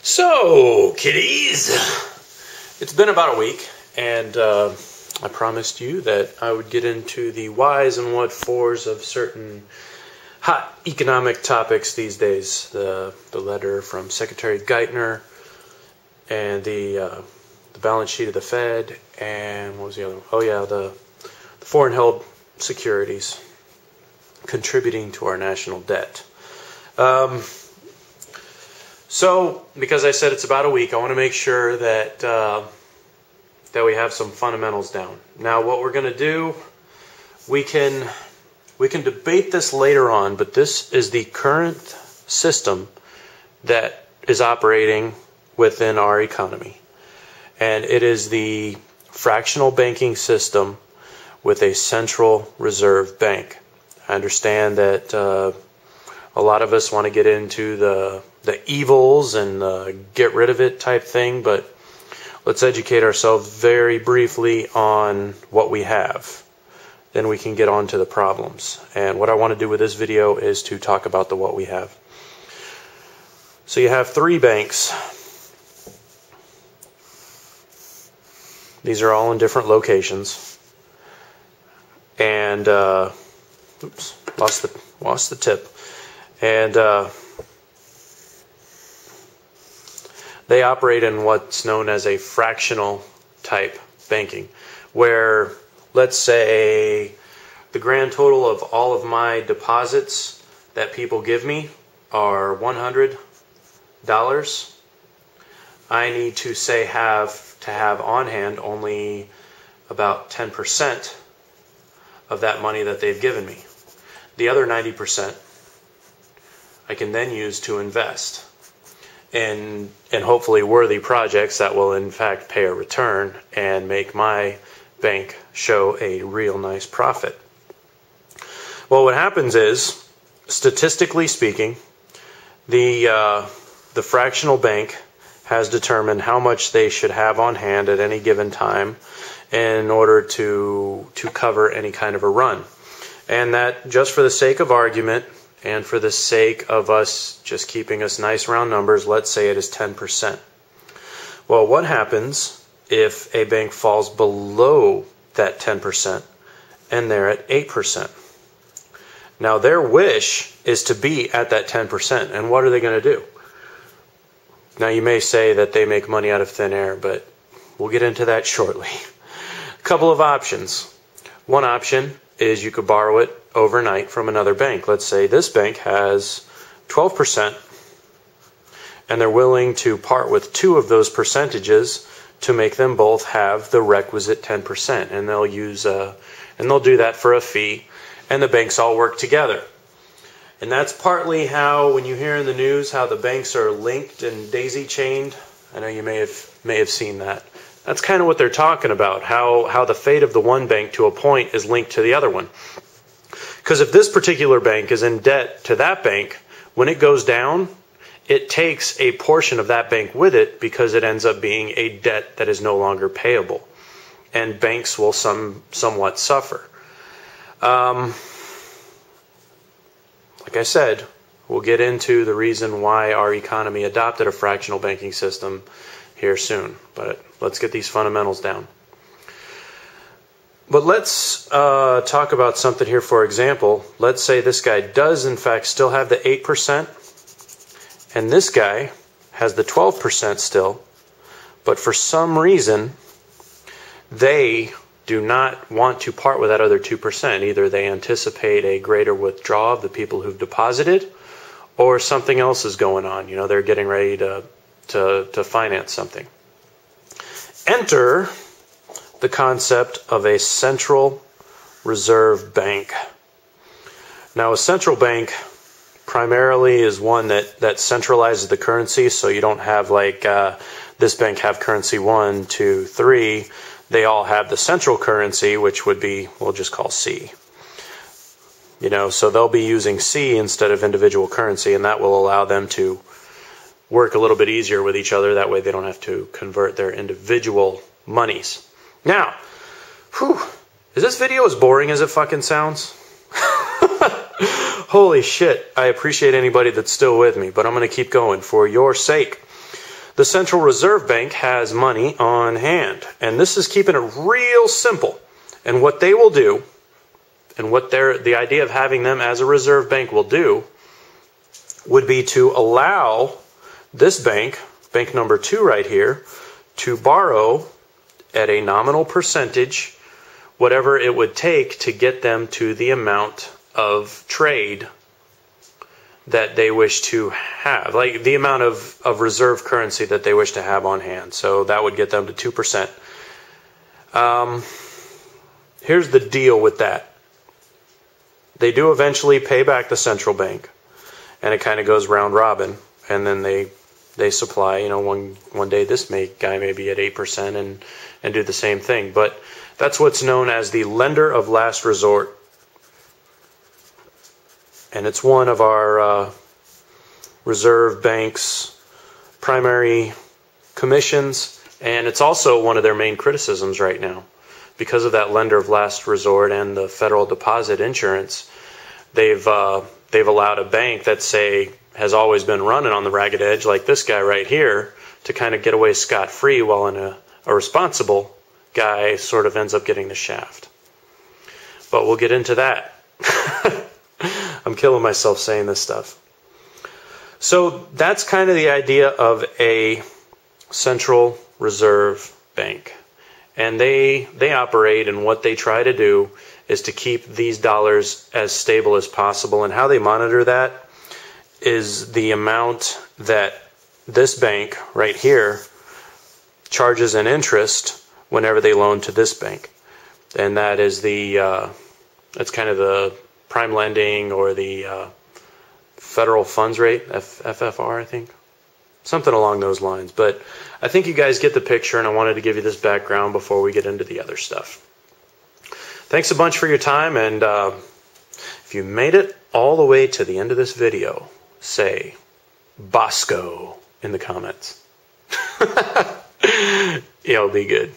So, kiddies, it's been about a week, and I promised you that I would get into the whys and what fors of certain hot economic topics these days. The letter from Secretary Geithner, and the balance sheet of the Fed, and what was the other one? Oh yeah, the foreign held securities contributing to our national debt. So, because I said it's about a week, I want to make sure that that we have some fundamentals down. Now, what we're going to do, we can debate this later on, but this is the current system that is operating within our economy, and it is the fractional banking system with a central reserve bank. I understand that a lot of us want to get into the evils and get rid of it type thing, but let's educate ourselves very briefly on what we have. Then we can get on to the problems. And what I want to do with this video is to talk about the what we have. So you have three banks. These are all in different locations. And oops, lost the tip. And they operate in what's known as a fractional type banking, where, let's say, the grand total of all of my deposits that people give me are $100. I need to say have on hand only about 10% of that money that they've given me. The other 90% I can then use to invest in hopefully worthy projects that will in fact pay a return and make my bank show a real nice profit. Well, what happens is, statistically speaking, the fractional bank has determined how much they should have on hand at any given time in order to cover any kind of a run. And that, just for the sake of argument, and for the sake of us just keeping us nice round numbers, let's say it is 10%. Well, what happens if a bank falls below that 10% and they're at 8%? Now, their wish is to be at that 10%, and what are they going to do? Now, you may say that they make money out of thin air, but we'll get into that shortly. A couple of options. One option is you could borrow it overnight from another bank. Let's say this bank has 12%, and they're willing to part with two of those percentages to make them both have the requisite 10%, and they'll do that for a fee, and the banks all work together. And that's partly how, when you hear in the news how the banks are linked and daisy-chained, I know you may have seen that. That's kind of what they're talking about, how the fate of the one bank to a point is linked to the other one. Because if this particular bank is in debt to that bank, when it goes down, it takes a portion of that bank with it because it ends up being a debt that is no longer payable. And banks will somewhat suffer. Like I said, we'll get into the reason why our economy adopted a fractional banking system here soon. But let's get these fundamentals down. But let's talk about something here. For example, let's say this guy does in fact still have the 8%, and this guy has the 12% still, but for some reason they do not want to part with that other 2%. Either they anticipate a greater withdrawal of the people who've deposited, or something else is going on. You know, they're getting ready to finance something. Enter the concept of a central reserve bank. Now, a central bank primarily is one that centralizes the currency, so you don't have like this bank have currency 1, 2, 3. They all have the central currency, which would be, we'll just call C. You know, so they'll be using C instead of individual currency, and that will allow them to work a little bit easier with each other. That way they don't have to convert their individual monies. Now, is this video as boring as it fucking sounds? Holy shit. I appreciate anybody that's still with me, but I'm going to keep going for your sake. The Central Reserve Bank has money on hand, and this is keeping it real simple. And what they will do, and what the idea of having them as a reserve bank will do, would be to allow this bank, bank number 2 right here, to borrow at a nominal percentage whatever it would take to get them to the amount of trade that they wish to have, like the amount of reserve currency that they wish to have on hand. So that would get them to 2%. Here's the deal with that. They do eventually pay back the central bank, and it kind of goes round robin, and then they supply, you know, one day this guy may be at 8% and do the same thing. But that's what's known as the lender of last resort. And it's one of our Reserve Bank's primary commissions, and it's also one of their main criticisms right now. Because of that lender of last resort and the federal deposit insurance, they've allowed a bank that, say, has always been running on the ragged edge, like this guy right here, to kind of get away scot-free, while a responsible guy sort of ends up getting the shaft. But we'll get into that. I'm killing myself saying this stuff. So that's kind of the idea of a central reserve bank. And they operate, and what they try to do is to keep these dollars as stable as possible. And how they monitor that is the amount that this bank right here charges in interest whenever they loan to this bank. And that is that's kind of the prime lending, or the federal funds rate, FFR, I think. Something along those lines. But I think you guys get the picture, and I wanted to give you this background before we get into the other stuff. Thanks a bunch for your time, and if you made it all the way to the end of this video, say Bosco in the comments. It'll be good.